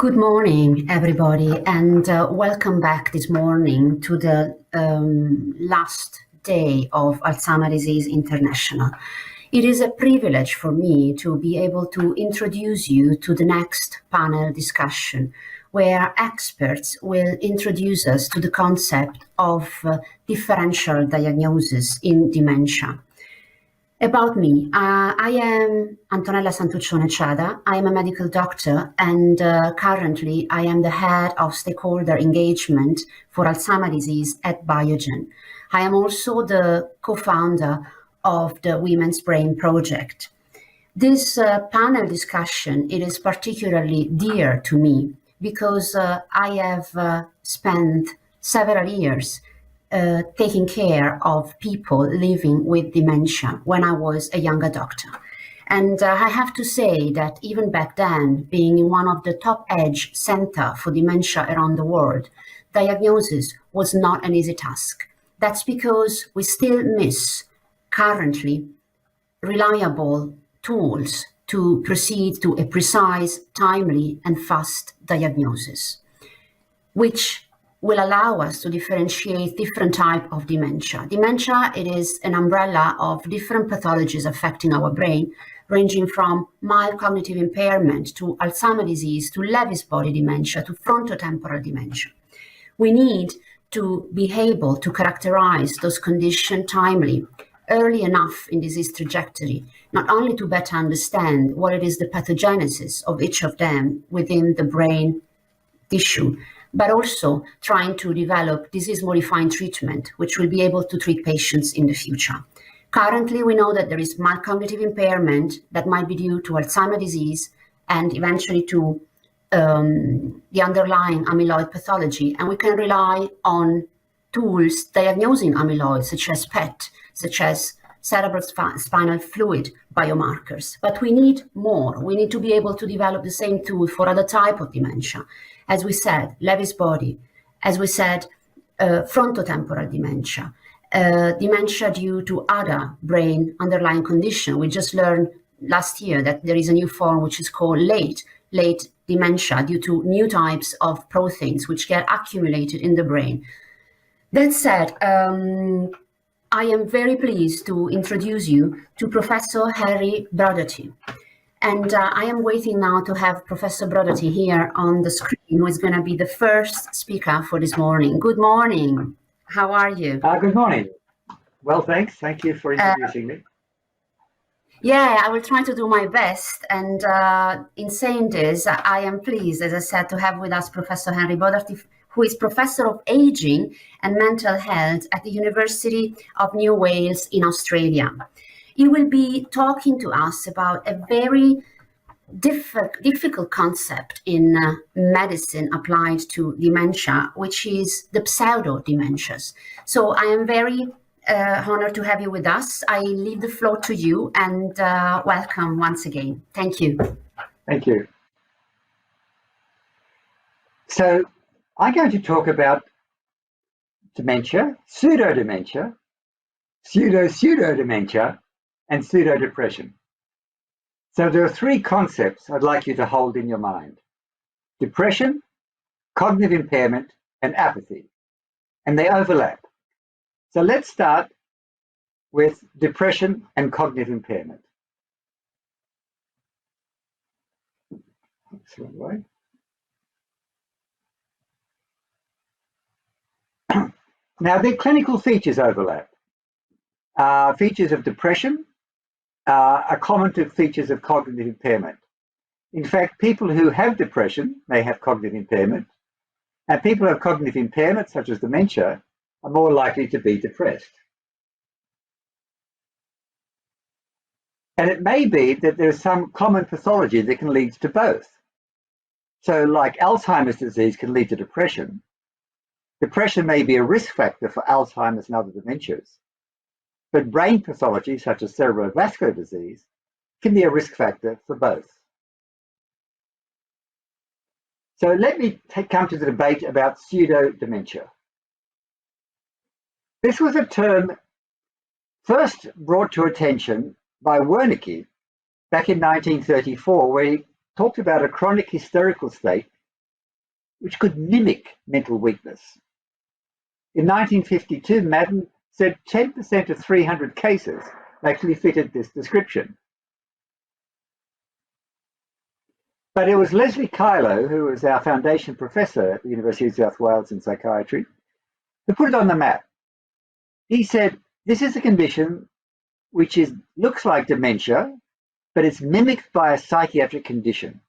Good morning, everybody, and welcome back this morning to the last day of Alzheimer's Disease International. It is a privilege for me to be able to introduce you to the next panel discussion, where experts will introduce us to the concept of differential diagnosis in dementia. About me, I am Antonella Santuccione Chadha. I am a medical doctor, and currently I am the head of stakeholder engagement for Alzheimer's disease at Biogen. I am also the co-founder of the Women's Brain Project. This panel discussion, it is particularly dear to me because I have spent several years taking care of people living with dementia when I was a younger doctor. And I have to say that even back then, being in one of the top edge center for dementia around the world, diagnosis was not an easy task. That's because we still miss currently reliable tools to proceed to a precise, timely, and fast diagnosis, which will allow us to differentiate different types of dementia. Dementia, it is an umbrella of different pathologies affecting our brain, ranging from mild cognitive impairment to Alzheimer's disease, to Lewy body dementia, to frontotemporal dementia. We need to be able to characterize those conditions timely, early enough in disease trajectory, not only to better understand what it is the pathogenesis of each of them within the brain tissue, but also trying to develop disease-modifying treatment, which will be able to treat patients in the future. Currently, we know that there is mild cognitive impairment that might be due to Alzheimer's disease and eventually to the underlying amyloid pathology, and we can rely on tools diagnosing amyloid, such as PET, such as cerebral spinal fluid biomarkers. But we need more. We need to be able to develop the same tool for other type of dementia. As we said, Lewy body, as we said, frontotemporal dementia, dementia due to other brain underlying condition. We just learned last year that there is a new form which is called late dementia due to new types of proteins which get accumulated in the brain. That said, I am very pleased to introduce you to Professor Harry Brodaty. And I am waiting now to have Professor Brodaty here on the screen, who is going to be the first speaker for this morning. Good morning. How are you? Good morning. Well, thanks. Thank you for introducing me. Yeah, I will try to do my best. And in saying this, I am pleased, as I said, to have with us Professor Harry Brodaty, who is Professor of Aging and Mental Health at the University of New Wales in Australia. He will be talking to us about a very difficult concept in medicine applied to dementia, which is the pseudo-dementias. So I am very honored to have you with us. I leave the floor to you, and welcome once again. Thank you. Thank you. So I'm going to talk about dementia, pseudo-dementia, pseudo-pseudodementia, and pseudo-depression. So there are three concepts I'd like you to hold in your mind: depression, cognitive impairment, and apathy, and they overlap. So let's start with depression and cognitive impairment. Oops, wrong way. Now, their clinical features overlap. Features of depression are common to features of cognitive impairment. In fact, people who have depression may have cognitive impairment, and people who have cognitive impairment, such as dementia, are more likely to be depressed. And it may be that there's some common pathology that can lead to both. So like Alzheimer's disease can lead to depression. Depression may be a risk factor for Alzheimer's and other dementias, but brain pathology, such as cerebrovascular disease, can be a risk factor for both. So let me come to the debate about pseudo-dementia. This was a term first brought to attention by Wernicke back in 1934, where he talked about a chronic hysterical state which could mimic mental weakness. In 1952, Madden said 10% of 300 cases actually fitted this description. But it was Leslie Kylo, who was our foundation professor at the University of New South Wales in psychiatry, who put it on the map. He said, this is a condition which looks like dementia, but it's mimicked by a psychiatric condition.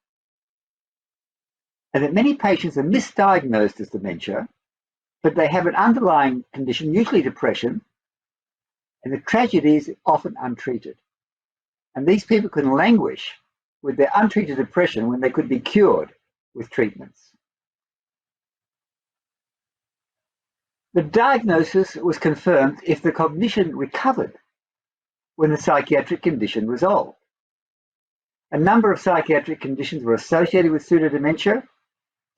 And that many patients are misdiagnosed as dementia, but they have an underlying condition, usually depression, and the tragedy is often untreated. And these people can languish with their untreated depression when they could be cured with treatments. The diagnosis was confirmed if the cognition recovered when the psychiatric condition resolved. A number of psychiatric conditions were associated with pseudo-dementia,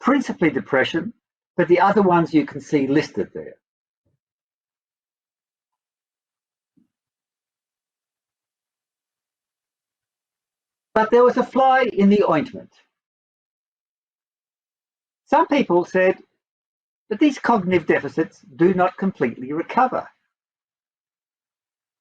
principally depression, but the other ones you can see listed there. But there was a fly in the ointment. Some people said that these cognitive deficits do not completely recover.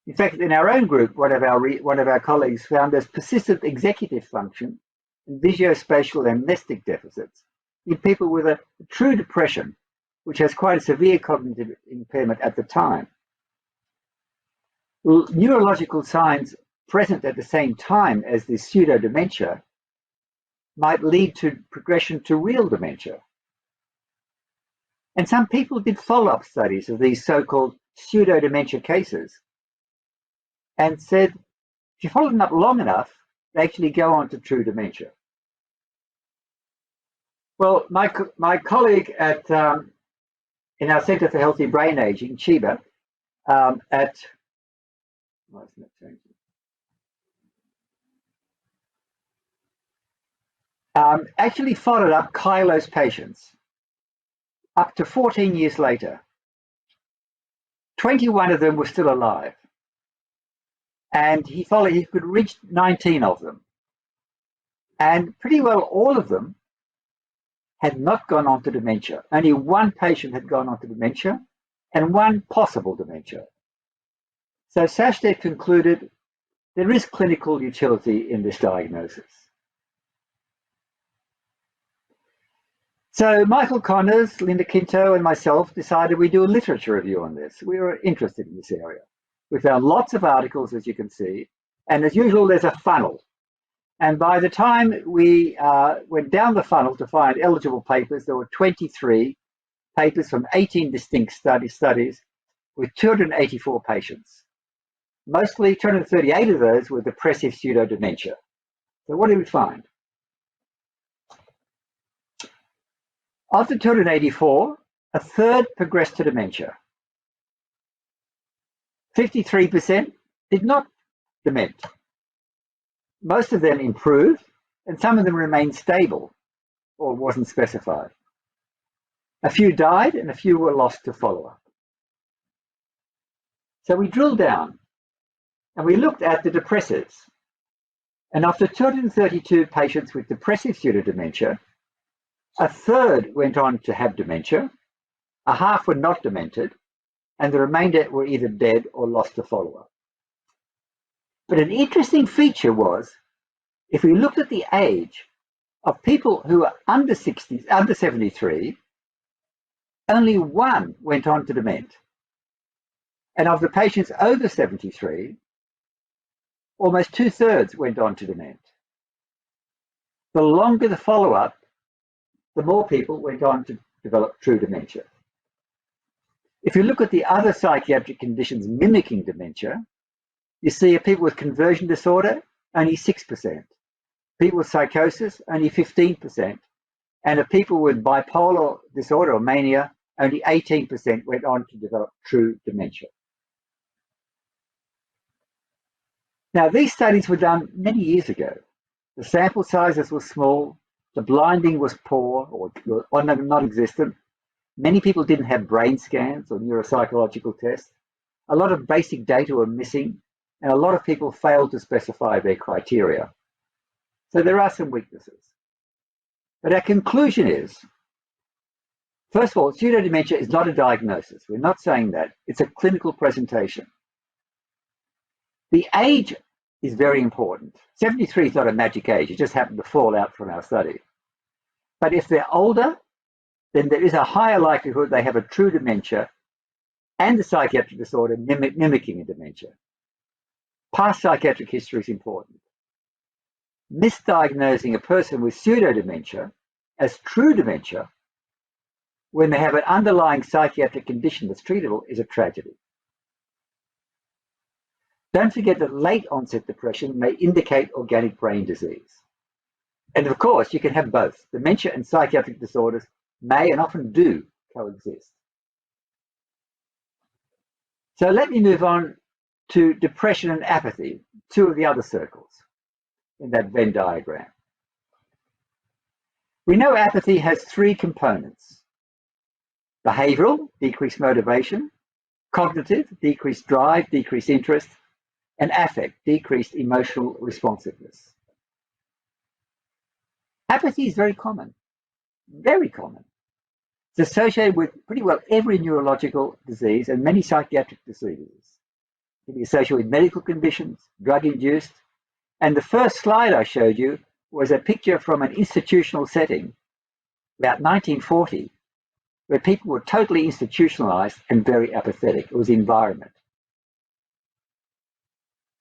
In fact, in our own group, one of our colleagues found there's persistent executive function and visuospatial amnestic deficits in people with a true depression, which has quite a severe cognitive impairment at the time. Neurological signs present at the same time as this pseudo-dementia might lead to progression to real dementia. And some people did follow-up studies of these so-called pseudo-dementia cases and said, if you follow them up long enough, they actually go on to true dementia. Well, my colleague at in our Centre for Healthy Brain Aging, Chadha, actually followed up Kylo's patients up to 14 years later. 21 of them were still alive. And he could reach 19 of them. And pretty well all of them had not gone on to dementia. Only one patient had gone on to dementia and one possible dementia. So Sachdev concluded there is clinical utility in this diagnosis. So Michael Connors, Linda Quinto, and myself decided we'd do a literature review on this. We were interested in this area. We found lots of articles, as you can see, and as usual, there's a funnel. And by the time we went down the funnel to find eligible papers, there were 23 papers from 18 distinct studies with 284 patients. Mostly 238 of those were depressive pseudo-dementia. So what did we find? Of the 284, a third progressed to dementia. 53% did not dement. Most of them improved, and some of them remained stable or wasn't specified. A few died, and a few were lost to follow-up. So we drilled down, and we looked at the depressives. And of the 232 patients with depressive pseudo-dementia, a third went on to have dementia, a half were not demented, and the remainder were either dead or lost to follow-up. But an interesting feature was, if we looked at the age of people who were under 73, only one went on to dement. And of the patients over 73, almost 2/3 went on to dement. The longer the follow-up, the more people went on to develop true dementia. If you look at the other psychiatric conditions mimicking dementia, you see people with conversion disorder, only 6%. People with psychosis, only 15%. And of people with bipolar disorder or mania, only 18% went on to develop true dementia. Now, these studies were done many years ago. The sample sizes were small, the blinding was poor or non-existent. Many people didn't have brain scans or neuropsychological tests. A lot of basic data were missing, and a lot of people failed to specify their criteria. So there are some weaknesses. But our conclusion is First of all, pseudo-dementia is not a diagnosis. We're not saying that. It's a clinical presentation. The age is very important. 73 is not a magic age. It just happened to fall out from our study. But if they're older, then there is a higher likelihood they have a true dementia and a psychiatric disorder mimicking a dementia. Past psychiatric history is important. Misdiagnosing a person with pseudo-dementia as true dementia when they have an underlying psychiatric condition that's treatable is a tragedy. Don't forget that late onset depression may indicate organic brain disease. And of course, you can have both. Dementia and psychiatric disorders may and often do coexist. So let me move on to depression and apathy, two of the other circles in that Venn diagram. We know apathy has three components: behavioral, decreased motivation; cognitive, decreased drive, decreased interest; and affect, decreased emotional responsiveness. Apathy is very common, very common. It's associated with pretty well every neurological disease and many psychiatric diseases. It can be associated with medical conditions, drug-induced. And the first slide I showed you was a picture from an institutional setting about 1940, where people were totally institutionalized and very apathetic. It was the environment.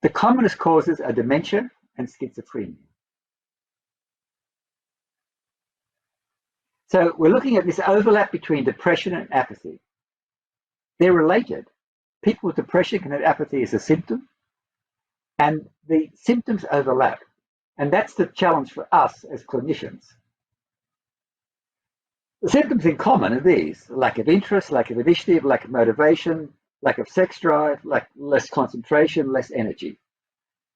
The commonest causes are dementia and schizophrenia. So we're looking at this overlap between depression and apathy. They're related. People with depression can have apathy as a symptom, and the symptoms overlap. And that's the challenge for us as clinicians. The symptoms in common are these: lack of interest, lack of initiative, lack of motivation, lack of sex drive, less concentration, less energy.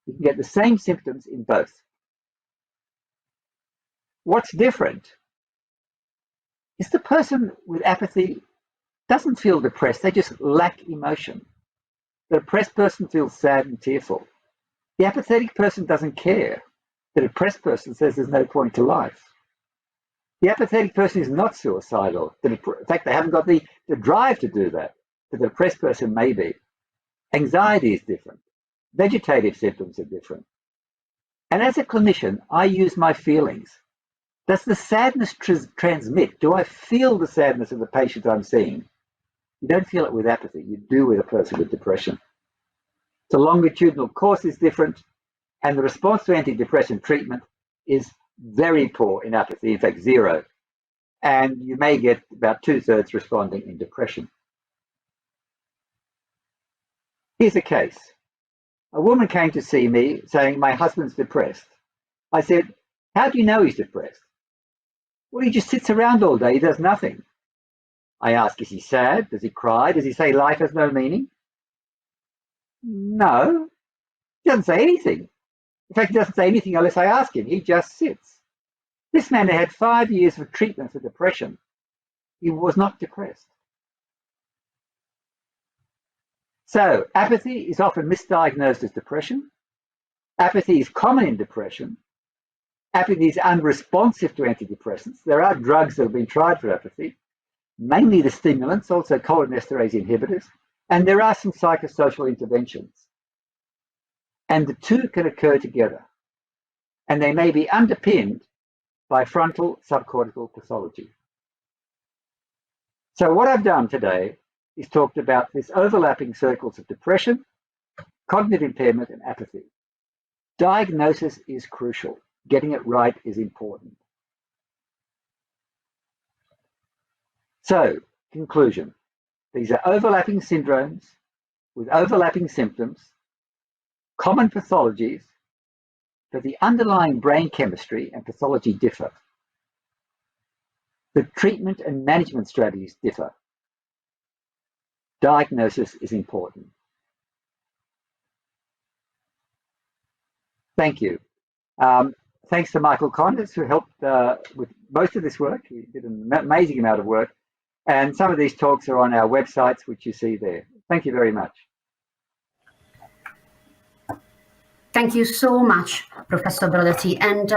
You can get the same symptoms in both. What's different is the person with apathy doesn't feel depressed, they just lack emotion. The depressed person feels sad and tearful. The apathetic person doesn't care. The depressed person says there's no point to life. The apathetic person is not suicidal. In fact, they haven't got the drive to do that. The depressed person may be. Anxiety is different. Vegetative symptoms are different. And as a clinician, I use my feelings. Does the sadness transmit? Do I feel the sadness of the patient I'm seeing? You don't feel it with apathy. You do with a person with depression. The longitudinal course is different, and the response to antidepressant treatment is very poor in apathy, in fact, zero. And you may get about 2/3 responding in depression. Here's a case. A woman came to see me saying, my husband's depressed. I said, how do you know he's depressed? Well, he just sits around all day, he does nothing. I ask, is he sad? Does he cry? Does he say life has no meaning? No, he doesn't say anything. In fact, he doesn't say anything unless I ask him. He just sits. This man had 5 years of treatment for depression. He was not depressed. So apathy is often misdiagnosed as depression. Apathy is common in depression. Apathy is unresponsive to antidepressants. There are drugs that have been tried for apathy, mainly the stimulants, also cholinesterase inhibitors, and there are some psychosocial interventions. And the two can occur together, and they may be underpinned by frontal subcortical pathology. So what I've done today is talked about this overlapping circles of depression, cognitive impairment, and apathy. Diagnosis is crucial. Getting it right is important. So, conclusion. These are overlapping syndromes with overlapping symptoms, common pathologies, but the underlying brain chemistry and pathology differ. The treatment and management strategies differ. Diagnosis is important. Thank you. Thanks to Michael Connors, who helped with most of this work. He did an amazing amount of work. And some of these talks are on our websites, which you see there. Thank you very much. Thank you so much, Professor Brodaty. And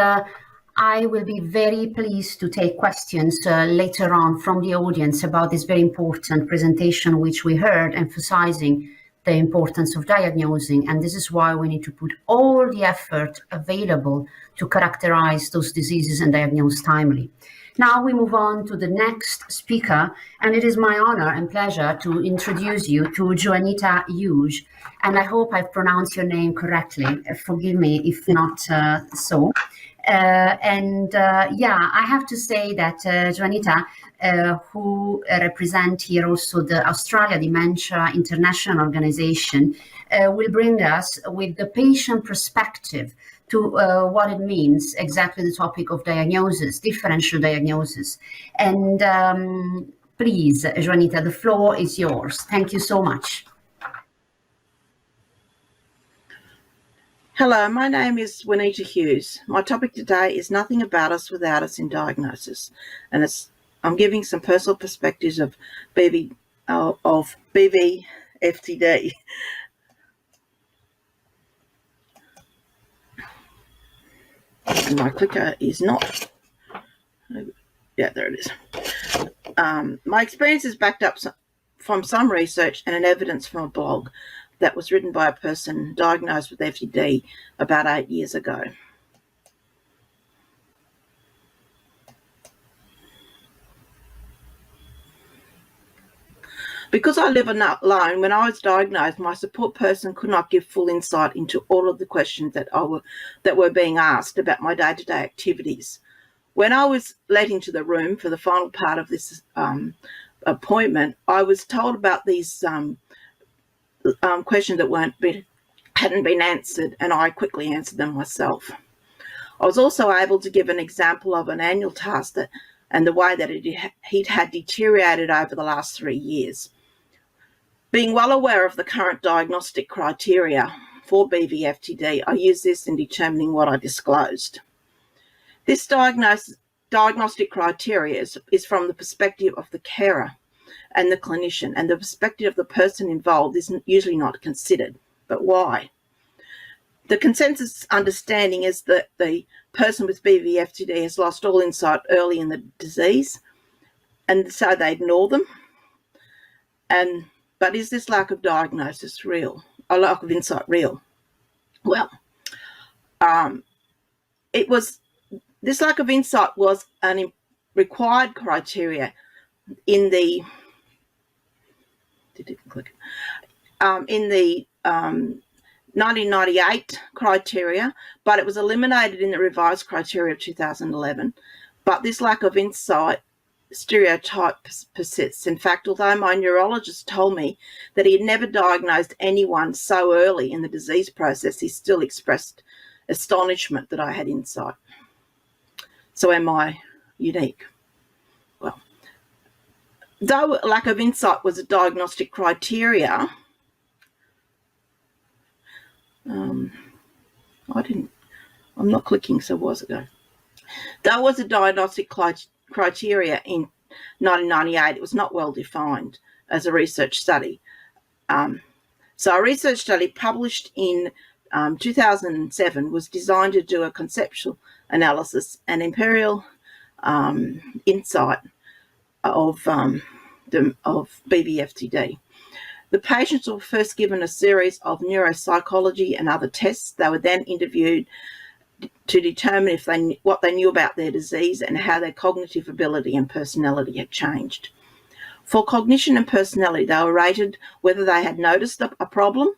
I will be very pleased to take questions later on from the audience about this very important presentation which we heard, emphasizing the importance of diagnosing, and this is why we need to put all the effort available to characterize those diseases and diagnose timely. Now we move on to the next speaker, and it is my honor and pleasure to introduce you to Juanita Hughes, and I hope I've pronounced your name correctly. Forgive me if not so. I have to say that Juanita, who represent here also the Australia Dementia International Organization, will bring us with the patient perspective to what it means, exactly the topic of diagnosis, differential diagnosis. And please, Juanita, the floor is yours. Thank you so much. Hello, my name is Juanita Hughes. My topic today is nothing about us without us in diagnosis, and I'm giving some personal perspectives of BVFTD. My clicker is not. Yeah, there it is. My experience is backed up from some research and an evidence from a blog that was written by a person diagnosed with FTD about 8 years ago. Because I live alone, when I was diagnosed, my support person could not give full insight into all of the questions that were being asked about my day-to-day activities. When I was let into the room for the final part of this appointment, I was told about these questions that hadn't been answered, and I quickly answered them myself. I was also able to give an example of an annual task and the way that it had deteriorated over the last 3 years. Being well aware of the current diagnostic criteria for BVFTD, I used this in determining what I disclosed. This diagnostic criteria is from the perspective of the carer and the clinician, and the perspective of the person involved is usually not considered. But why? The consensus understanding is that the person with BVFTD has lost all insight early in the disease, and so they ignore them. But is this lack of diagnosis real? A lack of insight real? Well, this lack of insight was a required criteria in the 1998 criteria, but it was eliminated in the revised criteria of 2011. But this lack of insight stereotype persists. In fact, although my neurologist told me that he had never diagnosed anyone so early in the disease process, he still expressed astonishment that I had insight. So am I unique? Well, though lack of insight was a diagnostic criteria, I'm not clicking, so was it go? That was a diagnostic criteria in 1998. It was not well defined as a research study. So a research study published in 2007 was designed to do a conceptual analysis and empirical insight of BVFTD. The patients were first given a series of neuropsychology and other tests. They were then interviewed to determine what they knew about their disease and how their cognitive ability and personality had changed. For cognition and personality, they were rated whether they had noticed a problem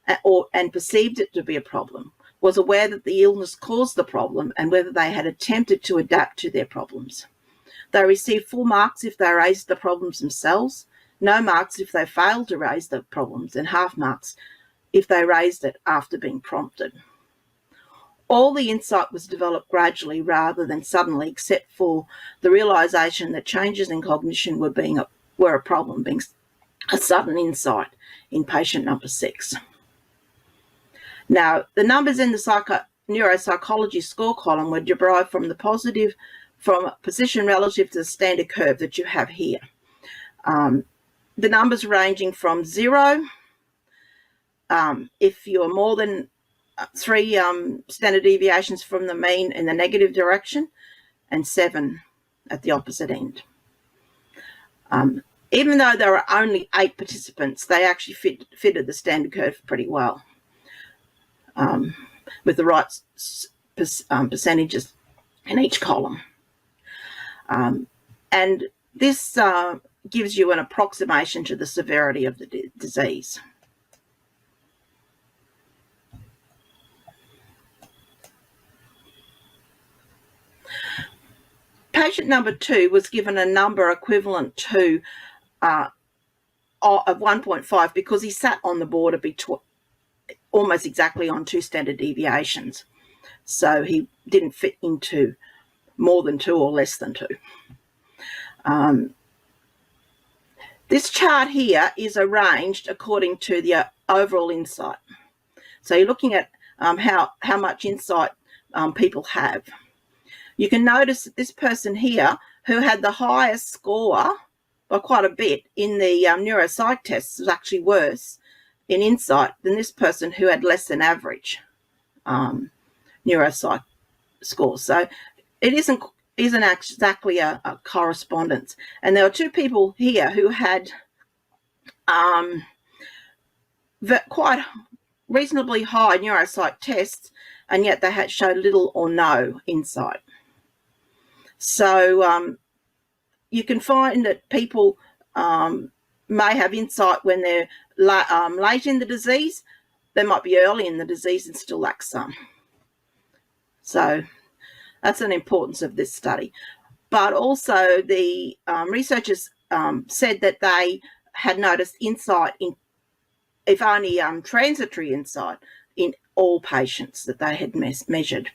and perceived it to be a problem, was aware that the illness caused the problem, and whether they had attempted to adapt to their problems. They received full marks if they raised the problems themselves, no marks if they failed to raise the problems, and half marks if they raised it after being prompted. All the insight was developed gradually rather than suddenly, except for the realisation that changes in cognition were a problem, being a sudden insight in patient number 6. Now, the numbers in the neuropsychology score column were derived from from position relative to the standard curve that you have here. The numbers ranging from 0, if you're more than 3 standard deviations from the mean in the negative direction, and 7 at the opposite end. Even though there were only 8 participants, they actually fitted the standard curve pretty well, with the right percentages in each column. And this gives you an approximation to the severity of the disease. Patient number 2 was given a number equivalent to of 1.5 because he sat on the border between almost exactly on 2 standard deviations. So he didn't fit into more than 2 or less than 2. This chart here is arranged according to the overall insight. So you're looking at how much insight people have. You can notice that this person here, who had the highest score by quite a bit in the neuropsych tests, was actually worse in insight than this person who had less than average neuropsych scores. So it isn't exactly a correspondence. And there were 2 people here who had quite reasonably high neuropsych tests, and yet they had showed little or no insight. So you can find that people may have insight when they're late in the disease. They might be early in the disease and still lack some. So that's an importance of this study. But also the researchers said that they had noticed insight in, if only transitory insight, in all patients that they had measured.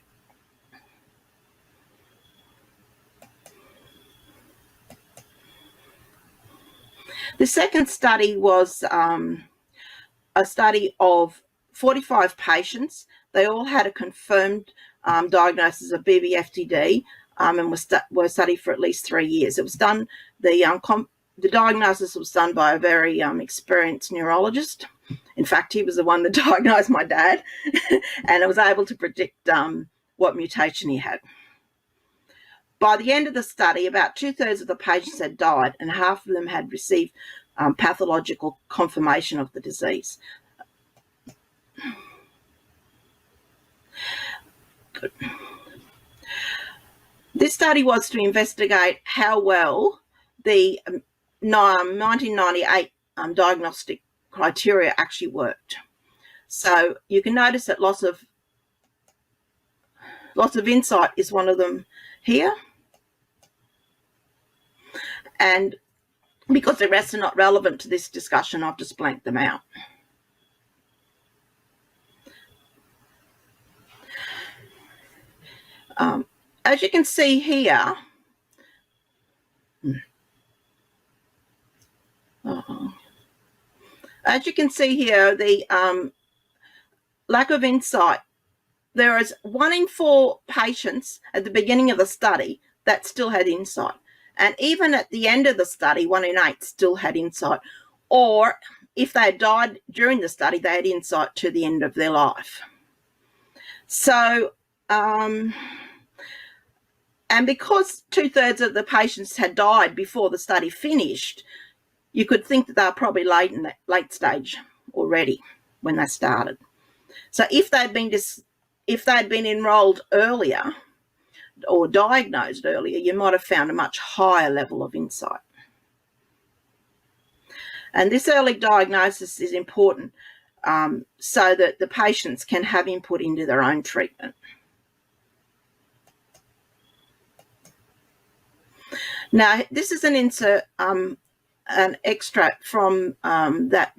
The second study was a study of 45 patients. They all had a confirmed diagnosis of BVFTD and were studied for at least 3 years. It was done, the diagnosis was done by a very experienced neurologist. In fact, he was the one that diagnosed my dad and was able to predict what mutation he had. By the end of the study, about 2/3 of the patients had died and half of them had received pathological confirmation of the disease. Good. This study was to investigate how well the 1998 diagnostic criteria actually worked. So you can notice that loss of insight is one of them here. And because the rest are not relevant to this discussion, I've just blanked them out. As you can see here, the lack of insight. There is 1 in 4 patients at the beginning of the study that still had insight. And even at the end of the study, 1 in 8 still had insight. Or if they had died during the study, they had insight to the end of their life. So, and because 2/3 of the patients had died before the study finished, you could think that they were probably late stage already when they started. So if they'd been enrolled earlier or diagnosed earlier, you might have found a much higher level of insight. And this early diagnosis is important so that the patients can have input into their own treatment. Now, this is an insert, an extract from that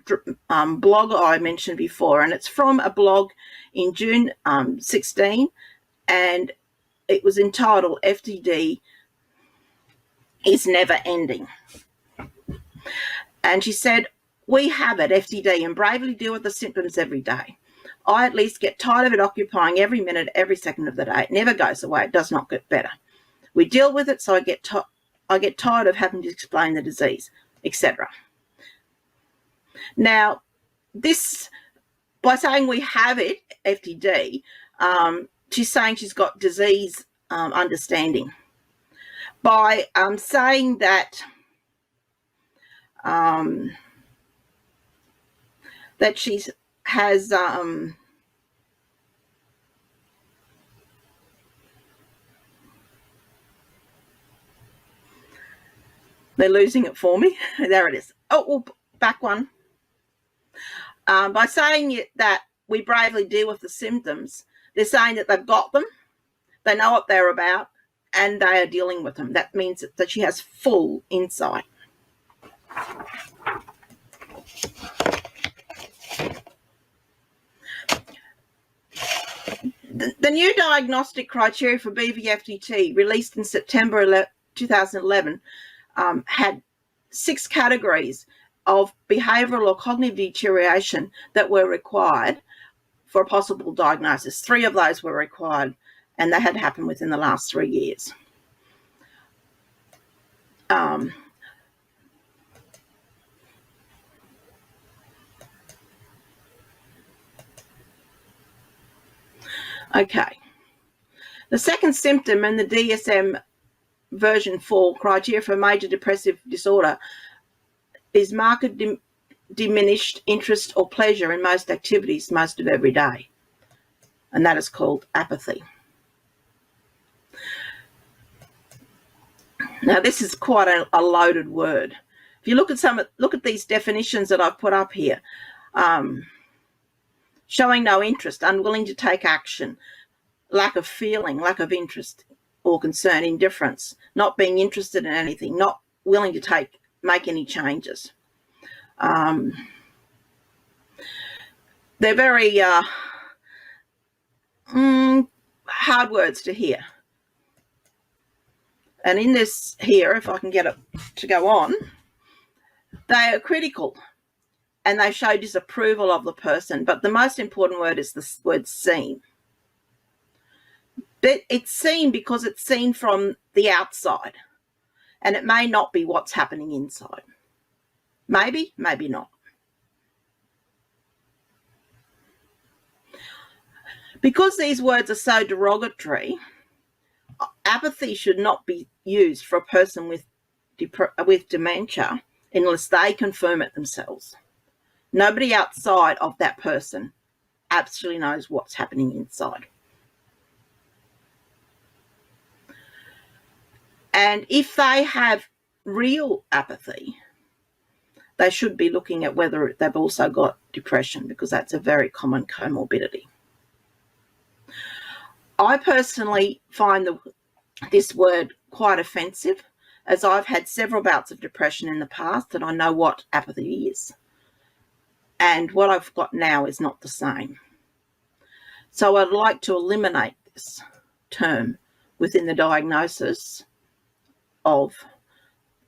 blog I mentioned before, and it's from a blog in June 16, and it was entitled "FTD is Never Ending." And she said, "We have it, FTD, and bravely deal with the symptoms every day. I at least get tired of it occupying every minute, every second of the day. It never goes away. It does not get better. We deal with it, so I get tired of having to explain the disease, etc." Now, this by saying we have it, FTD, she's saying she's got disease understanding. By saying that that she has they're losing it for me. There it is. Oh, well, back one. By saying that we bravely deal with the symptoms, they're saying that they've got them, they know what they're about, and they are dealing with them. That means that she has full insight. The new diagnostic criteria for BVFDT, released in September 2011, had 6 categories of behavioural or cognitive deterioration that were required for a possible diagnosis. 3 of those were required, and they had happened within the last 3 years. Okay. The second symptom in the DSM version 4 criteria for major depressive disorder is marked diminished interest or pleasure in most activities most of every day, and that is called apathy. Now, this is quite a loaded word. If you look at these definitions that I've put up here, showing no interest, unwilling to take action, lack of feeling, lack of interest or concern, indifference, not being interested in anything, not willing to make any changes. They're very hard words to hear. And in this here, if I can get it to go on, they are critical and they show disapproval of the person. But the most important word is the word seen. But it's seen because it's seen from the outside, and it may not be what's happening inside. Maybe, maybe not. Because these words are so derogatory, apathy should not be used for a person with dementia unless they confirm it themselves. Nobody outside of that person absolutely knows what's happening inside. And if they have real apathy, they should be looking at whether they've also got depression, because that's a very common comorbidity. I personally find this word quite offensive, as I've had several bouts of depression in the past and I know what apathy is. And what I've got now is not the same. So I'd like to eliminate this term within the diagnosis of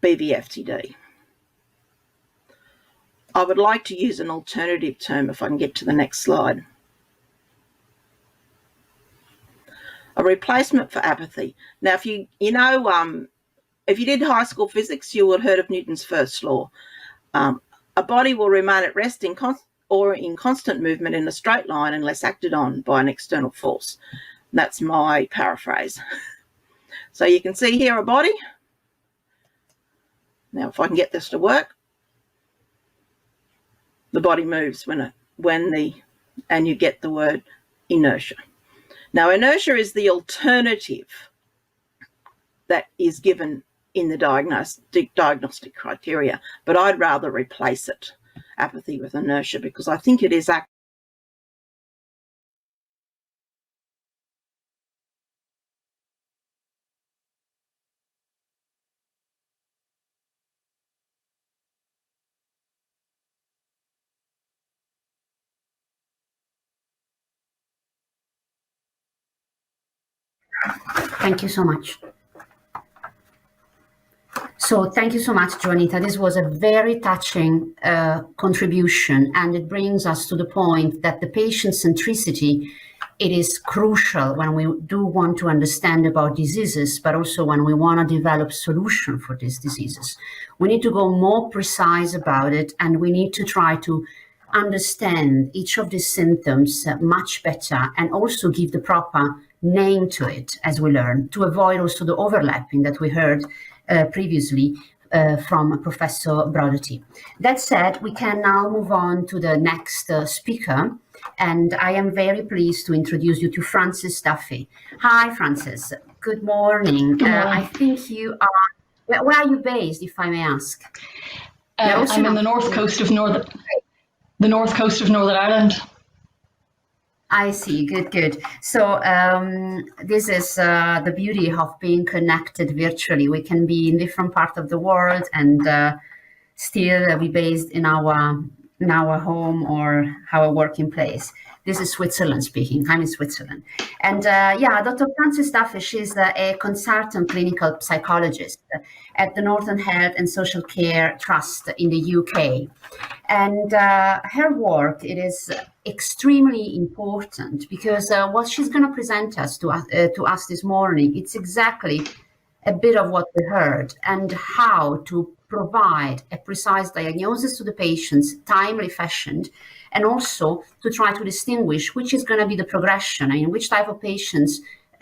BVFTD. I would like to use an alternative term if I can get to the next slide. A replacement for apathy. Now, if you did high school physics, you would have heard of Newton's first law. A body will remain at rest or in constant movement in a straight line unless acted on by an external force. That's my paraphrase. So you can see here a body. Now, if I can get this to work, the body moves and you get the word inertia. Now, inertia is the alternative that is given in the diagnostic criteria, but I'd rather replace it, apathy, with inertia, because I think it is actually Thank you so much. So thank you so much, Juanita. This was a very touching contribution, and it brings us to the point that the patient centricity, it is crucial when we do want to understand about diseases, but also when we want to develop solution for these diseases. We need to go more precise about it, and we need to try to understand each of these symptoms much better and also give the proper name to it as we learn, to avoid also the overlapping that we heard previously from Professor Brodaty. That said, we can now move on to the next speaker, and I am very pleased to introduce you to Frances Duffy. Hi, Frances. Good morning. I think you are, where are you based, if I may ask? I'm in the north coast of Northern Ireland. I see. Good. So this is the beauty of being connected virtually. We can be in different parts of the world and still be based in our home or our working place. This is Switzerland speaking. I'm in Switzerland. And Dr. Frances Duffy, she's a consultant clinical psychologist at the Northern Health and Social Care Trust in the UK. And her work, it is extremely important because what she's going to present us to us this morning, it's exactly a bit of what we heard and how to provide a precise diagnosis to the patients, timely fashion, and also to try to distinguish which is going to be the progression. I mean, which type of patients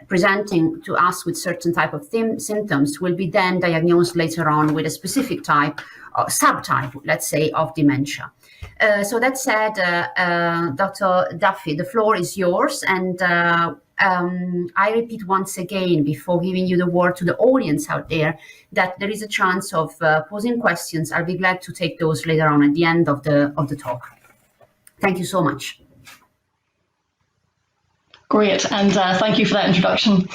presenting to us with certain type of symptoms will be then diagnosed later on with a specific type or subtype, let's say, of dementia. So that said, Dr. Duffy, the floor is yours. And I repeat once again, before giving you the word to the audience out there, that there is a chance of posing questions. I'll be glad to take those later on at the end of the talk. Thank you so much. Great, and thank you for that introduction.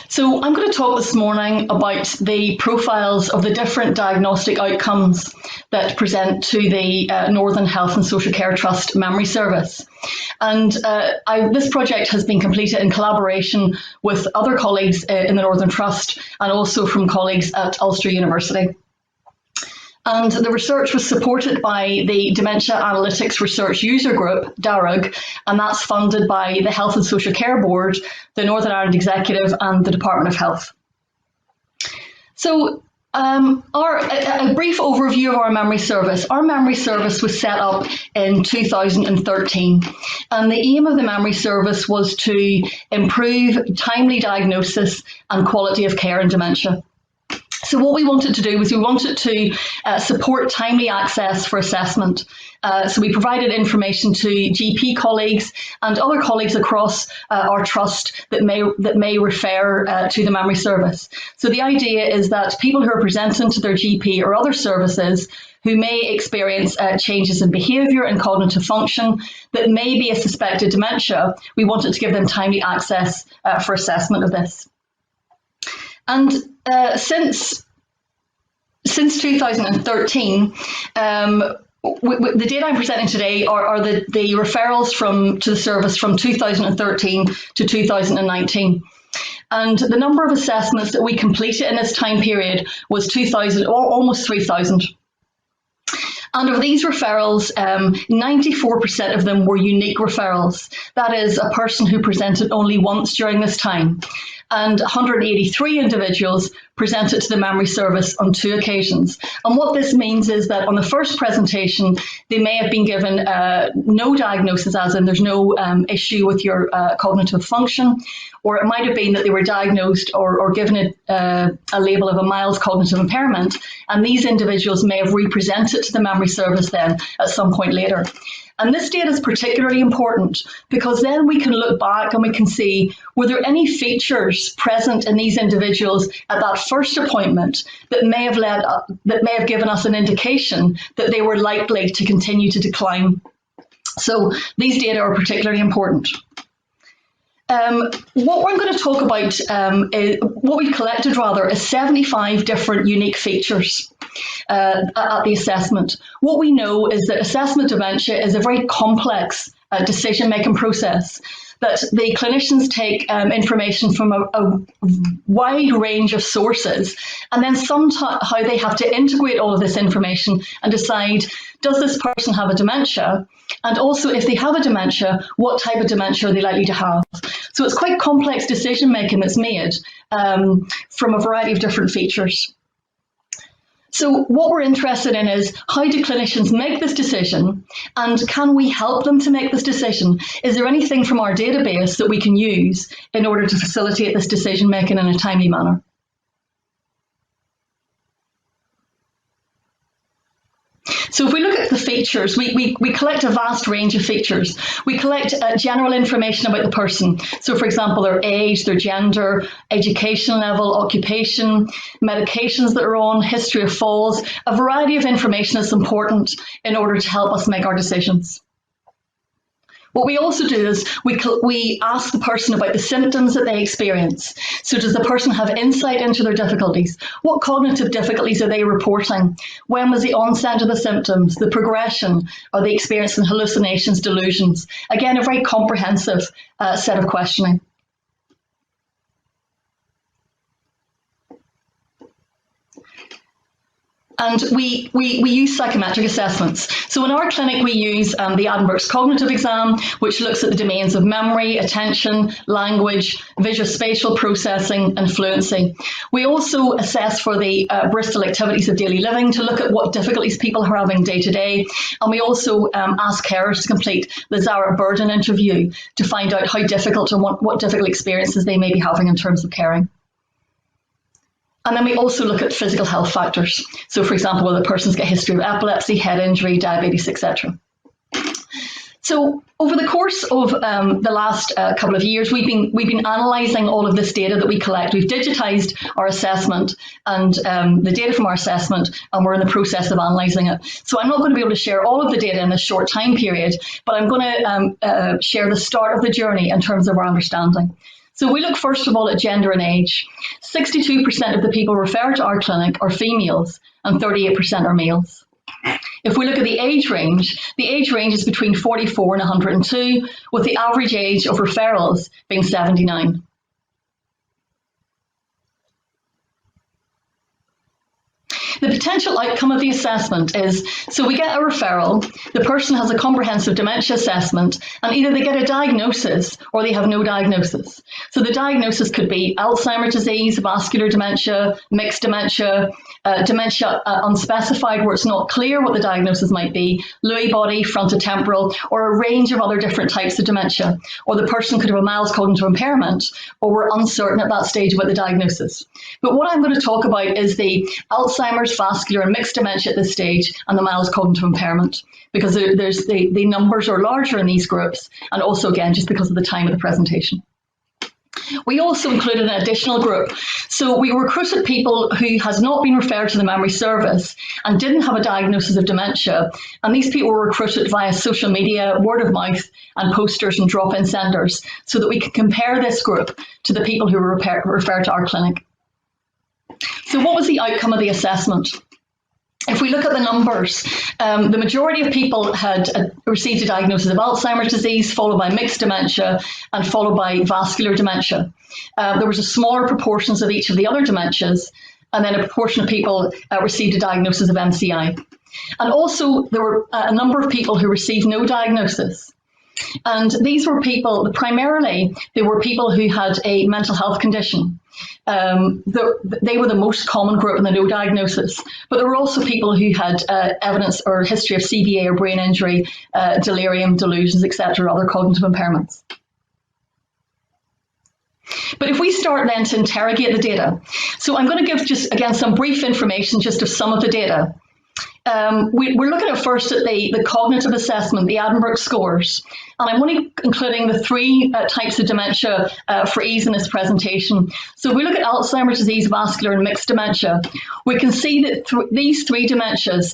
So I'm going to talk this morning about the profiles of the different diagnostic outcomes that present to the Northern Health and Social Care Trust Memory Service. And this project has been completed in collaboration with other colleagues in the Northern Trust and also from colleagues at Ulster University. And the research was supported by the Dementia Analytics Research User Group, DARUG, and that's funded by the Health and Social Care Board, the Northern Ireland Executive and the Department of Health. So a brief overview of our memory service. Our memory service was set up in 2013, and the aim of the memory service was to improve timely diagnosis and quality of care in dementia. So what we wanted to do was we wanted to support timely access for assessment. So we provided information to GP colleagues and other colleagues across our trust that may refer to the memory service. So the idea is that people who are presenting to their GP or other services who may experience changes in behaviour and cognitive function that may be a suspected dementia, we wanted to give them timely access for assessment of this. And since 2013, the data I'm presenting today are the referrals to the service from 2013 to 2019. And the number of assessments that we completed in this time period was 2,000, or almost 3,000. And of these referrals, 94% of them were unique referrals. That is, a person who presented only once during this time. And 183 individuals presented to the memory service on 2 occasions. And what this means is that on the first presentation, they may have been given no diagnosis, as in there's no issue with your cognitive function, or it might have been that they were diagnosed or given a label of a mild cognitive impairment, and these individuals may have represented to the memory service then at some point later. And this data is particularly important because then we can look back and we can see, were there any features present in these individuals at that first appointment that may have given us an indication that they were likely to continue to decline. So these data are particularly important. What we're going to talk about, what we've collected rather, is 75 different unique features at the assessment. What we know is that assessment dementia is a very complex decision-making process, that the clinicians take information from a wide range of sources, and then somehow they have to integrate all of this information and decide, does this person have a dementia? And also, if they have a dementia, what type of dementia are they likely to have? So it's quite complex decision-making that's made from a variety of different features. So what we're interested in is, how do clinicians make this decision, and can we help them to make this decision? Is there anything from our database that we can use in order to facilitate this decision making in a timely manner? So if we look at the features, we collect a vast range of features. We collect general information about the person. So for example, their age, their gender, education level, occupation, medications that are on, history of falls, a variety of information that's important in order to help us make our decisions. What we also do is we ask the person about the symptoms that they experience. So does the person have insight into their difficulties? What cognitive difficulties are they reporting? When was the onset of the symptoms, the progression? Are they experiencing hallucinations, delusions? Again, a very comprehensive set of questioning. And we use psychometric assessments. So in our clinic, we use the Addenbrook's cognitive exam, which looks at the domains of memory, attention, language, visuospatial processing, and fluency. We also assess for the Bristol activities of daily living to look at what difficulties people are having day to day. And we also ask carers to complete the Zara burden interview to find out how difficult and what difficult experiences they may be having in terms of caring. And then we also look at physical health factors. So for example, whether the person's got a history of epilepsy, head injury, diabetes, etc. So over the course of the last couple of years, we've been analysing all of this data that we collect. We've digitised our assessment and the data from our assessment, and we're in the process of analysing it. So I'm not going to be able to share all of the data in this short time period, but I'm going to share the start of the journey in terms of our understanding. So we look first of all at gender and age. 62% of the people referred to our clinic are females and 38% are males. If we look at the age range is between 44 and 102, with the average age of referrals being 79. The potential outcome of the assessment is, so we get a referral, the person has a comprehensive dementia assessment, and either they get a diagnosis or they have no diagnosis. So the diagnosis could be Alzheimer's disease, vascular dementia, mixed dementia, dementia unspecified where it's not clear what the diagnosis might be, Lewy body, frontotemporal, or a range of other different types of dementia. Or the person could have a mild cognitive impairment, or we're uncertain at that stage about the diagnosis. But what I'm going to talk about is the Alzheimer's, vascular and mixed dementia at this stage, and the mild cognitive impairment, because the numbers are larger in these groups, and also again just because of the time of the presentation. We also included an additional group. So we recruited people who has not been referred to the memory service and didn't have a diagnosis of dementia, and these people were recruited via social media, word of mouth, and posters and drop-in senders, so that we could compare this group to the people who were referred to our clinic. So what was the outcome of the assessment? If we look at the numbers, the majority of people had received a diagnosis of Alzheimer's disease, followed by mixed dementia, and followed by vascular dementia. There was a smaller proportions of each of the other dementias, and then a proportion of people received a diagnosis of MCI. And also, there were a number of people who received no diagnosis. And these were people, primarily, they were people who had a mental health condition. They were the most common group in the no diagnosis, but there were also people who had evidence or history of CVA or brain injury, delirium, delusions, etc., other cognitive impairments. But if we start then to interrogate the data, so I'm going to give just again some brief information just of some of the data. We're looking at first at the cognitive assessment, the Addenbrook scores, and I'm only including the three types of dementia for ease in this presentation. So if we look at Alzheimer's disease, vascular and mixed dementia, we can see that these three dementias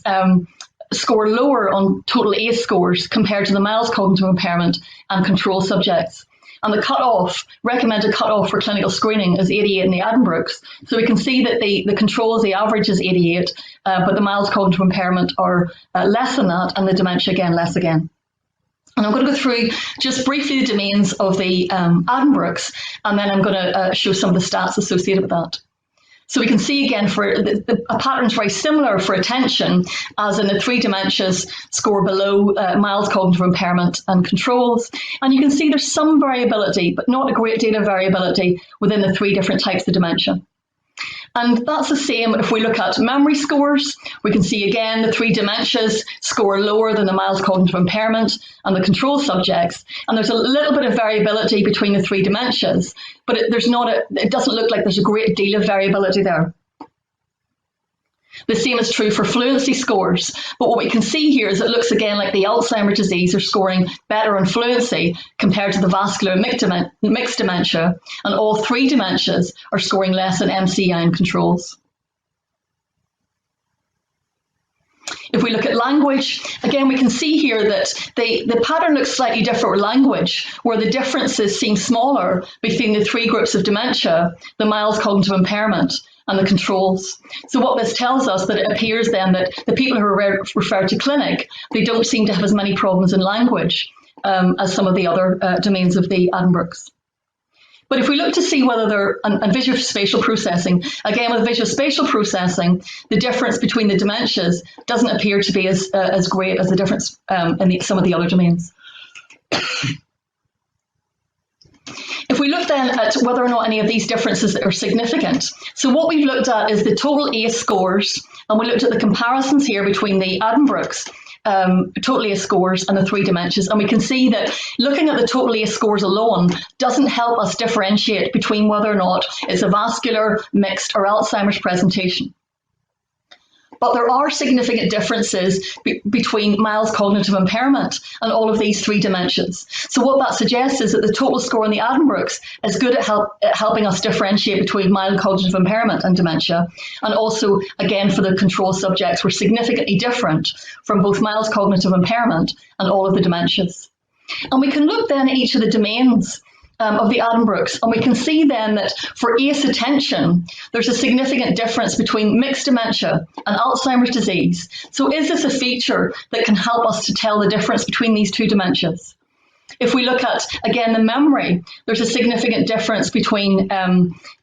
score lower on total ACE scores compared to the mild cognitive impairment and control subjects. And the recommended cutoff for clinical screening is 88 in the Addenbrooks. So we can see that the controls, the average is 88, but the mild cognitive impairment are less than that, and the dementia again, less again. And I'm going to go through just briefly the domains of the Addenbrooks, and then I'm going to show some of the stats associated with that. So we can see again for the pattern's very similar for attention, as in the three dementias score below mild cognitive impairment and controls. And you can see there's some variability, but not a great deal of variability within the three different types of dementia. And that's the same if we look at memory scores. We can see again the three dementias score lower than the mild cognitive impairment and the control subjects. And there's a little bit of variability between the three dementias, but it doesn't look like there's a great deal of variability there. The same is true for fluency scores. But what we can see here is it looks again like the Alzheimer's disease are scoring better in fluency compared to the vascular mixed dementia, and all three dementias are scoring less in MCI and controls. If we look at language, again, we can see here that the pattern looks slightly different with language, where the differences seem smaller between the three groups of dementia, the mild cognitive impairment, and the controls. So what this tells us that it appears then that the people who are referred to clinic, they don't seem to have as many problems in language as some of the other domains of the Addenbrookes. But if we look to see whether they're, and visual spatial processing, again with visual spatial processing, the difference between the dementias doesn't appear to be as great as the difference in some of the other domains. If we look then at whether or not any of these differences are significant, so what we've looked at is the total ACE scores, and we looked at the comparisons here between the Addenbrookes total ACE scores and the three dementias, and we can see that looking at the total ACE scores alone doesn't help us differentiate between whether or not it's a vascular, mixed or Alzheimer's presentation. But there are significant differences between mild cognitive impairment and all of these three dementias. So what that suggests is that the total score in the Addenbrookes is good at helping us differentiate between mild cognitive impairment and dementia. And also, again, for the control subjects, were significantly different from both mild cognitive impairment and all of the dementias. And we can look then at each of the domains of the Addenbrookes, and we can see then that for ACE attention, there's a significant difference between mixed dementia and Alzheimer's disease. So is this a feature that can help us to tell the difference between these two dementias? If we look at, again, the memory, there's a significant difference between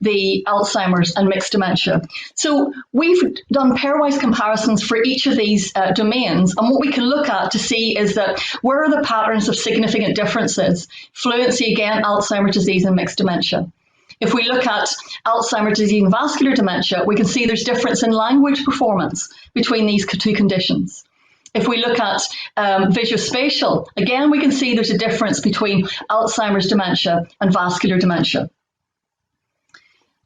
the Alzheimer's and mixed dementia. So we've done pairwise comparisons for each of these domains, and what we can look at to see is that where are the patterns of significant differences? Fluency, again, Alzheimer's disease and mixed dementia. If we look at Alzheimer's disease and vascular dementia, we can see there's difference in language performance between these two conditions. If we look at visuospatial, again, we can see there's a difference between Alzheimer's dementia and vascular dementia.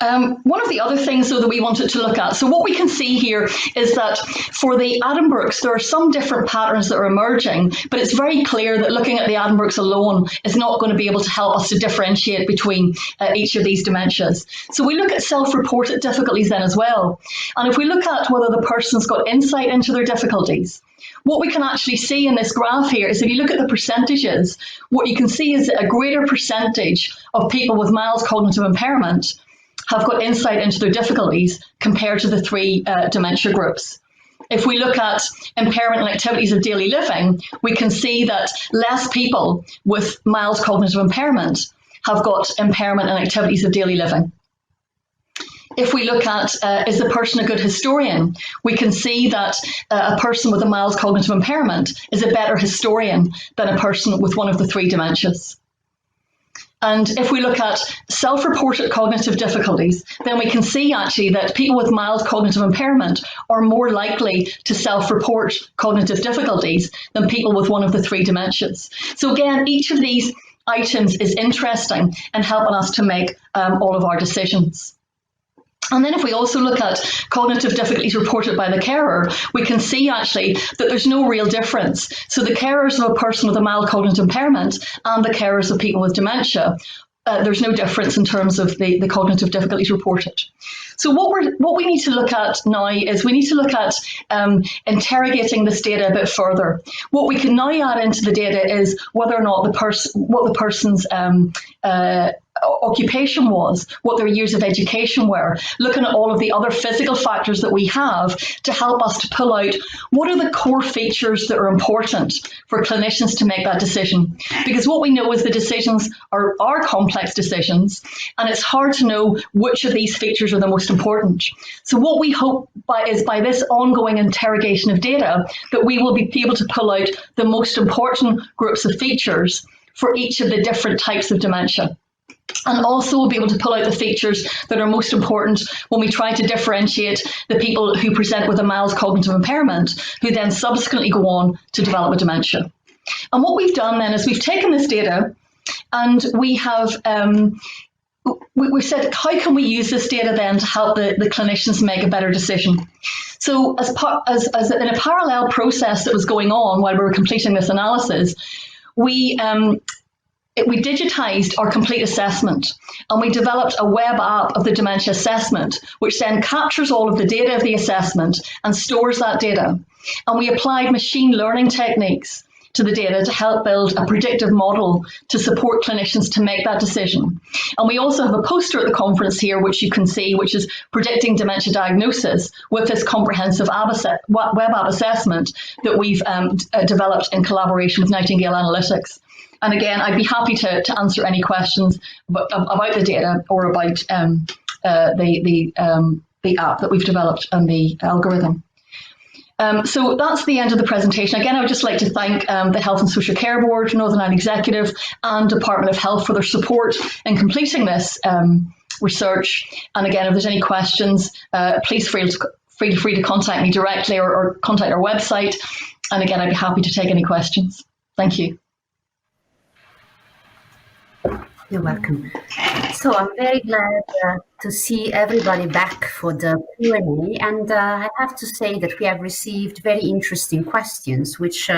One of the other things, though, that we wanted to look at, so what we can see here is that for the Addenbrookes, there are some different patterns that are emerging, but it's very clear that looking at the Addenbrookes alone is not going to be able to help us to differentiate between each of these dementias. So we look at self-reported difficulties then as well. And if we look at whether the person's got insight into their difficulties, what we can actually see in this graph here is if you look at the percentages, what you can see is that a greater percentage of people with mild cognitive impairment have got insight into their difficulties compared to the three dementia groups. If we look at impairment and activities of daily living, we can see that less people with mild cognitive impairment have got impairment and activities of daily living. If we look at is the person a good historian, we can see that a person with a mild cognitive impairment is a better historian than a person with one of the three dementias. And if we look at self-reported cognitive difficulties, then we can see actually that people with mild cognitive impairment are more likely to self-report cognitive difficulties than people with one of the three dementias. So again, each of these items is interesting and helping us to make all of our decisions. And then if we also look at cognitive difficulties reported by the carer, we can see actually that there's no real difference. So the carers of a person with a mild cognitive impairment and the carers of people with dementia, there's no difference in terms of the cognitive difficulties reported. So what we need to look at now is we need to look at interrogating this data a bit further. What we can now add into the data is whether or not what the person's occupation was, what their years of education were, looking at all of the other physical factors that we have to help us to pull out what are the core features that are important for clinicians to make that decision. Because what we know is the decisions are complex decisions, and it's hard to know which of these features are the most important. So what we hope is by this ongoing interrogation of data that we will be able to pull out the most important groups of features for each of the different types of dementia. And also we'll be able to pull out the features that are most important when we try to differentiate the people who present with a mild cognitive impairment, who then subsequently go on to develop a dementia. And what we've done then is we've taken this data and we have we said, how can we use this data then to help the clinicians make a better decision? So as in a parallel process that was going on while we were completing this analysis, we digitized our complete assessment, and we developed a web app of the dementia assessment, which then captures all of the data of the assessment and stores that data. And we applied machine learning techniques to the data to help build a predictive model to support clinicians to make that decision. And we also have a poster at the conference here, which you can see, which is predicting dementia diagnosis with this comprehensive web app assessment that we've developed in collaboration with Nightingale Analytics. And again, I'd be happy to answer any questions about the data or about the app that we've developed and the algorithm. So that's the end of the presentation. Again, I would just like to thank the Health and Social Care Board, Northern Ireland Executive and Department of Health for their support in completing this research. And again, if there's any questions, please feel free to contact me directly or contact our website. And again, I'd be happy to take any questions. Thank you. You're welcome. So I'm very glad to see everybody back for the Q&A, and I have to say that we have received very interesting questions, which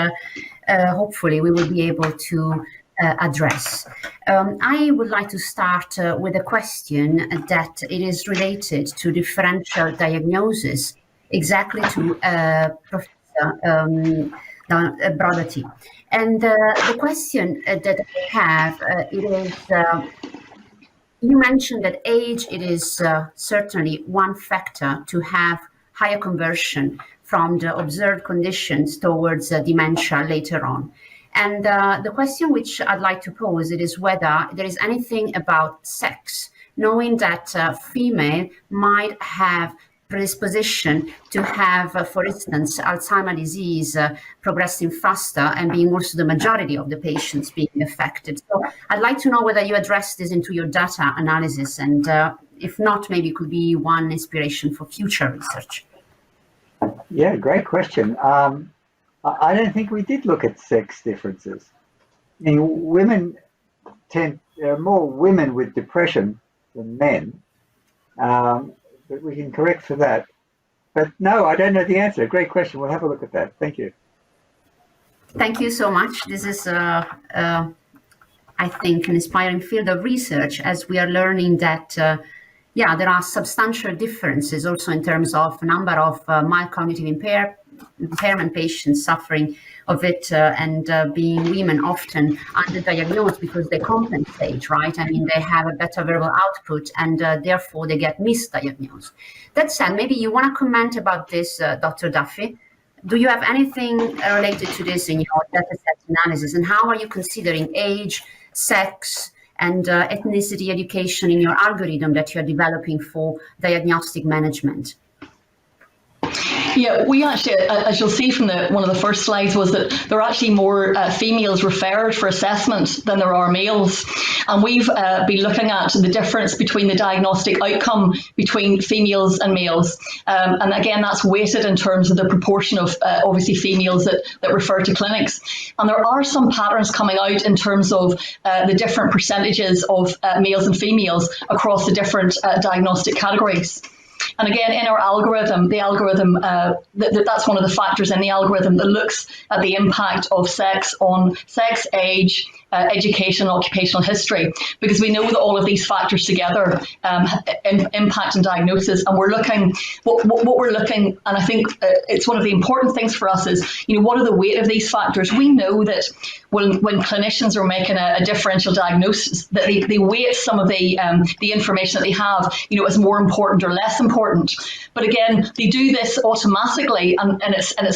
hopefully we will be able to address. I would like to start with a question that it is related to differential diagnosis, exactly to Professor Brodaty. And the question that I have, it is, you mentioned that age, it is certainly one factor to have higher conversion from the observed conditions towards dementia later on. And the question which I'd like to pose, it is whether there is anything about sex, knowing that female might have predisposition to have, for instance, Alzheimer's disease progressing faster and being also the majority of the patients being affected. So I'd like to know whether you address this into your data analysis, and if not, maybe it could be one inspiration for future research. Yeah, great question. I don't think we did look at sex differences. I mean, there are more women with depression than men. But we can correct for that. But no, I don't know the answer. Great question. We'll have a look at that. Thank you. Thank you so much. This is, I think, an inspiring field of research, as we are learning that, yeah, there are substantial differences also in terms of number of mild cognitive impairment patients suffering of it, and being women often underdiagnosed because they compensate, right? I mean, they have a better verbal output and therefore they get misdiagnosed. That said, maybe you want to comment about this, Dr. Duffy. Do you have anything related to this in your data set analysis, and how are you considering age, sex, and ethnicity education in your algorithm that you're developing for diagnostic management? Yeah, we actually, as you'll see from one of the first slides, was that there are actually more females referred for assessment than there are males. And we've been looking at the difference between the diagnostic outcome between females and males. And again, that's weighted in terms of the proportion of obviously females that refer to clinics. And there are some patterns coming out in terms of the different percentages of males and females across the different diagnostic categories. And again, in our algorithm, that's one of the factors in the algorithm that looks at the impact of sex on sex, age, education, and occupational history, because we know that all of these factors together impact on diagnosis. And we're looking, what we're looking, and I think it's one of the important things for us is, what are the weight of these factors? We know that when clinicians are making a differential diagnosis, that they weight some of the information that they have, as more important or less important. But again, they do this automatically, and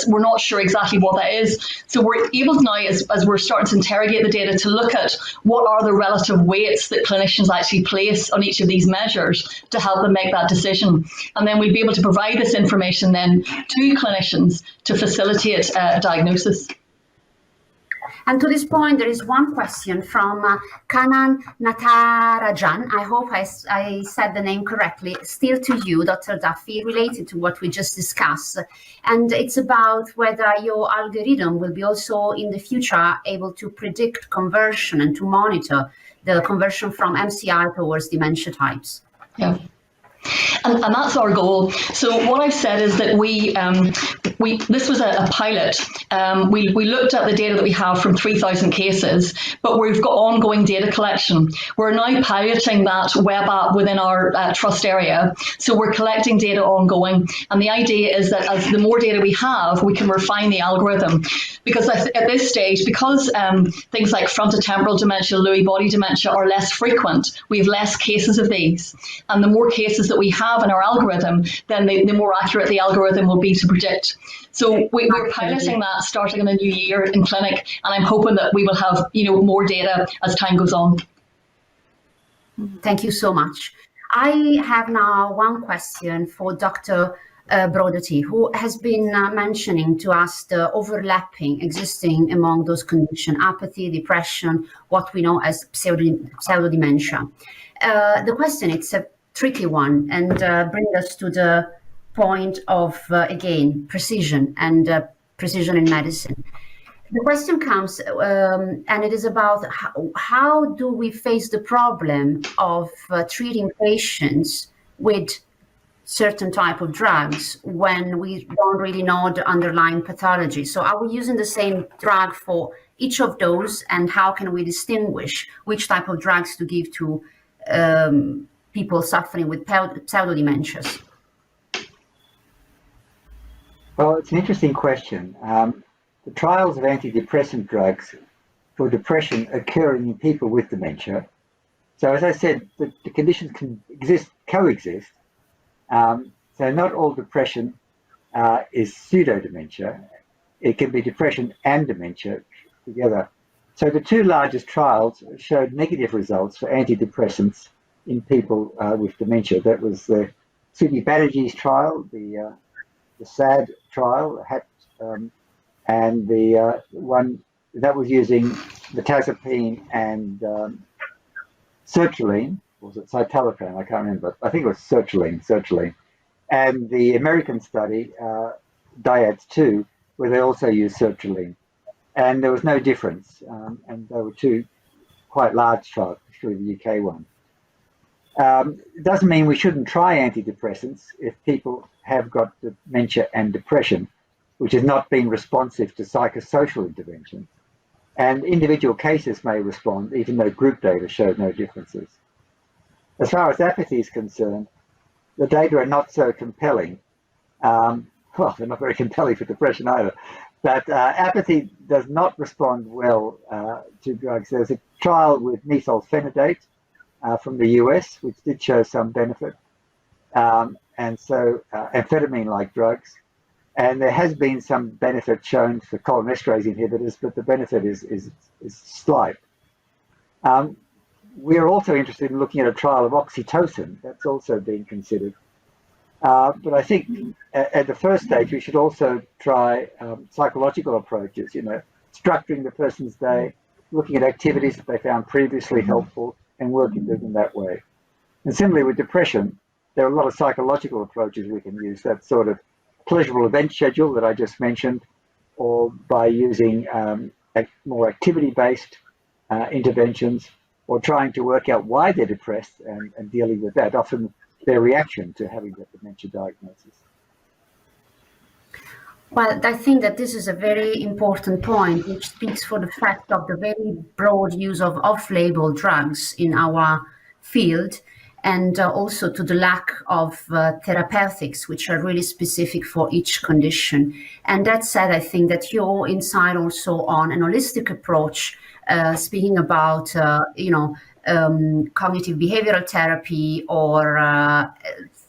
we're not sure exactly what that is. So we're able now, as we're starting to interrogate the data, to look at what are the relative weights that clinicians actually place on each of these measures to help them make that decision. And then we'll be able to provide this information then to clinicians to facilitate diagnosis. And to this point, there is one question from Kanan Natarajan. I hope I said the name correctly. Still to you, Dr. Duffy, related to what we just discussed. And it's about whether your algorithm will be also in the future able to predict conversion and to monitor the conversion from MCI towards dementia types. Yeah. And that's our goal. So what I've said is that this was a pilot. We looked at the data that we have from 3,000 cases, but we've got ongoing data collection. We're now piloting that web app within our trust area. So we're collecting data ongoing. And the idea is that as the more data we have, we can refine the algorithm. Because at this stage, because things like frontotemporal dementia, Lewy body dementia are less frequent, we have less cases of these. And the more cases that we have in our algorithm, then the more accurate the algorithm will be to predict. So we're piloting that starting in the new year in clinic, and I'm hoping that we will have more data as time goes on. Thank you so much. I have now one question for Dr. Brodaty, who has been mentioning to us the overlapping existing among those conditions: apathy, depression, what we know as pseudo-dementia. The question, it's a tricky one, and bring us to the point of, again, precision and precision in medicine. The question comes, and it is about how do we face the problem of treating patients with certain type of drugs when we don't really know the underlying pathology. So are we using the same drug for each of those, and how can we distinguish which type of drugs to give to people suffering with pseudo-dementias? Well, it's an interesting question. The trials of antidepressant drugs for depression occurring in people with dementia. So as I said, the conditions can coexist. So not all depression is pseudo-dementia. It can be depression and dementia together. So the two largest trials showed negative results for antidepressants in people with dementia. That was the Sydney Banerjee's trial, the SAD trial, and the one that was using mirtazapine and sertraline. Was it citalopram? I can't remember. I think it was sertraline. And the American study, DIADS-2, where they also used sertraline. And there was no difference. And there were two quite large trials, particularly the UK one. It doesn't mean we shouldn't try antidepressants if people have got dementia and depression, which has not been responsive to psychosocial intervention. And individual cases may respond, even though group data showed no differences. As far as apathy is concerned, the data are not so compelling. Well, they're not very compelling for depression either. But apathy does not respond well to drugs. There's a trial with methylphenidate from the US, which did show some benefit. And so amphetamine-like drugs. And there has been some benefit shown for cholinesterase inhibitors, but the benefit is slight. We are also interested in looking at a trial of oxytocin. That's also being considered. But I think at the first stage, we should also try psychological approaches, structuring the person's day, looking at activities that they found previously helpful and working with them that way. And similarly with depression, there are a lot of psychological approaches we can use, that sort of pleasurable event schedule that I just mentioned, or by using more activity-based interventions, or trying to work out why they're depressed and dealing with that, often their reaction to having that dementia diagnosis. Well, I think that this is a very important point, which speaks for the fact of the very broad use of off-label drugs in our field, and also to the lack of therapeutics, which are really specific for each condition. And that said, I think that your insight also on an holistic approach, speaking about, cognitive behavioral therapy or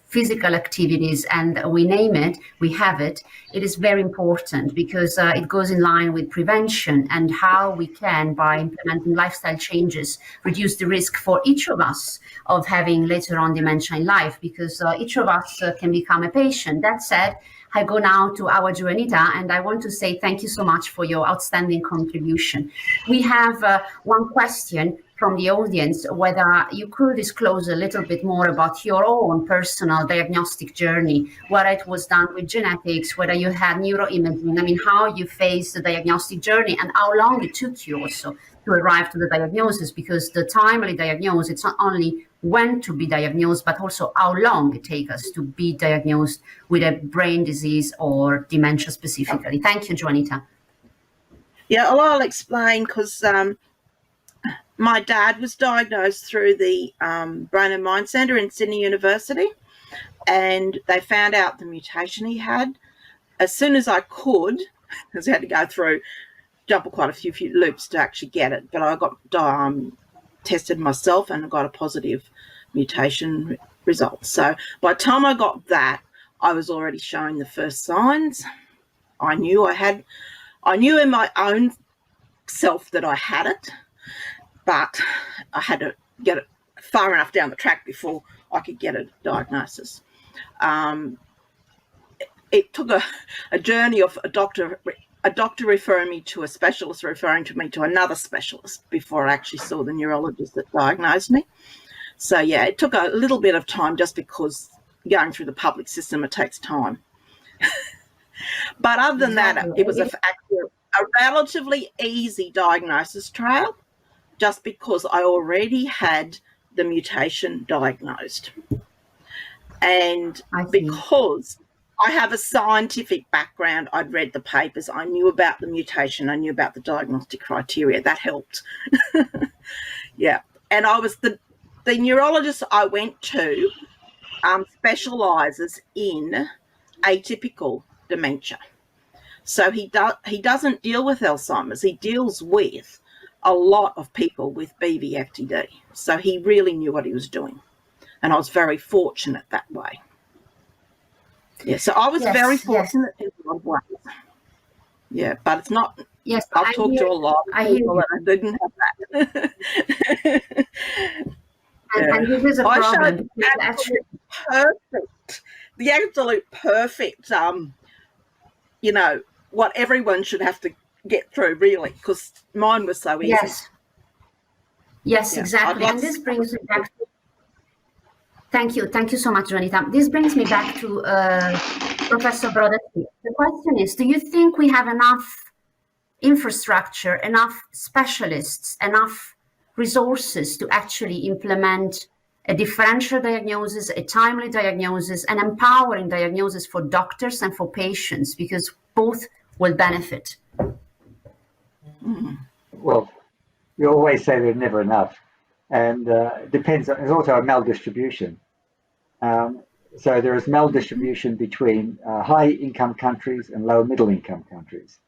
physical activities, and we name it, we have it. It is very important because it goes in line with prevention and how we can, by implementing lifestyle changes, reduce the risk for each of us of having later on dementia in life, because each of us can become a patient. That said, I go now to our Juanita, and I want to say thank you so much for your outstanding contribution. We have one question from the audience, whether you could disclose a little bit more about your own personal diagnostic journey, whether it was done with genetics, whether you had neuroimaging, I mean, how you faced the diagnostic journey and how long it took you also to arrive to the diagnosis, because the timely diagnosis, it's not only when to be diagnosed, but also how long it takes us to be diagnosed with a brain disease or dementia specifically. Thank you, Juanita. Yeah, well, I'll explain, because my dad was diagnosed through the Brain and Mind Centre in Sydney University, and they found out the mutation he had as soon as I could, because I had to go through, jump quite a few loops to actually get it. But I got tested myself and I got a positive mutation result. So by the time I got that, I was already showing the first signs. I knew in my own self that I had it, but I had to get it far enough down the track before I could get a diagnosis. It took a journey of a doctor referring me to a specialist, referring to me to another specialist before I actually saw the neurologist that diagnosed me. So yeah, it took a little bit of time, just because going through the public system, it takes time. But other than that, it was a relatively easy diagnosis trail, just because I already had the mutation diagnosed. And because I have a scientific background, I'd read the papers, I knew about the mutation, I knew about the diagnostic criteria. That helped. Yeah. And I was the neurologist I went to specialises in atypical dementia. So he doesn't deal with Alzheimer's. He deals with a lot of people with BVFTD. So he really knew what he was doing. And I was very fortunate that way. Yeah, so I was very fortunate in a lot of ways. Yeah, but it's not. Yes, I've talked to a lot of people that I didn't have that. And this is a problem. The absolute perfect, what everyone should have to get through, really, because mine was so easy. Yes, exactly. And this brings me back to, thank you so much, Juanita. This brings me back to Professor Brodaty. The question is, do you think we have enough infrastructure, enough specialists, enough resources to actually implement a differential diagnosis, a timely diagnosis, an empowering diagnosis for doctors and for patients, because both will benefit? Well, you always say there's never enough, and it depends. There's also a maldistribution. So there is maldistribution between high-income countries and low-middle-income countries.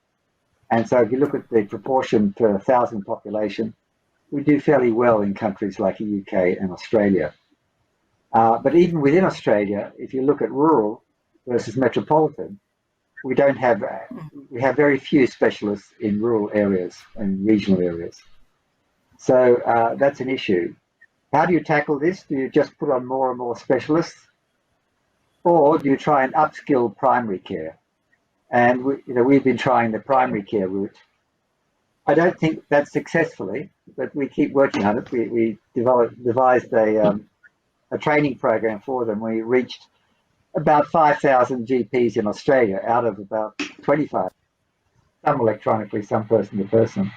And so if you look at the proportion per 1,000 population, we do fairly well in countries like the UK and Australia. But even within Australia, if you look at rural versus metropolitan, we have very few specialists in rural areas and regional areas. So that's an issue. How do you tackle this? Do you just put on more and more specialists? Or do you try and upskill primary care? And we've been trying the primary care route. I don't think that's successfully, but we keep working on it. We devised a training program for them. We reached about 5,000 GPs in Australia out of about 25, some electronically, some person to person.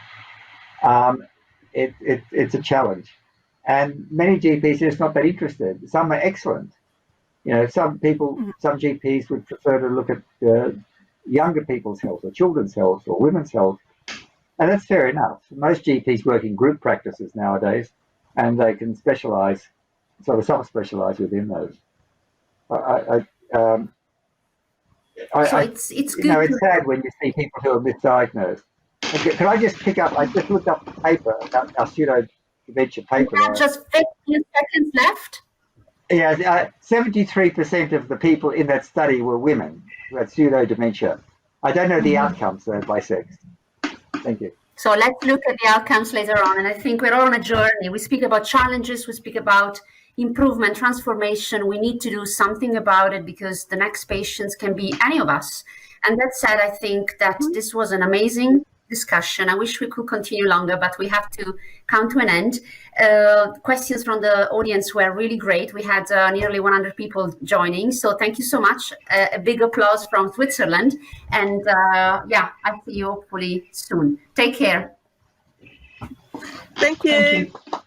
It's a challenge. And many GPs are just not that interested. Some are excellent. Some GPs would prefer to look at younger people's health or children's health or women's health. And that's fair enough. Most GPs work in group practices nowadays, and they can specialise, sort of self-specialise within those. It's good. It's sad when you see people who are misdiagnosed. Can I just pick up? I just looked up the paper about our pseudo-dementia paper. We have just 15 seconds left. Yeah, 73% of the people in that study were women who had pseudo-dementia. I don't know the outcomes though by sex. Thank you. So let's look at the outcomes later on. And I think we're all on a journey. We speak about challenges, we speak about improvement, transformation, we need to do something about it, because the next patients can be any of us. And that said, I think that this was an amazing discussion. I wish we could continue longer, but we have to come to an end. Questions from the audience were really great. We had nearly 100 people joining, so thank you so much. A big applause from Switzerland, and yeah, I'll see you hopefully soon. Take care. Thank you. Thank you.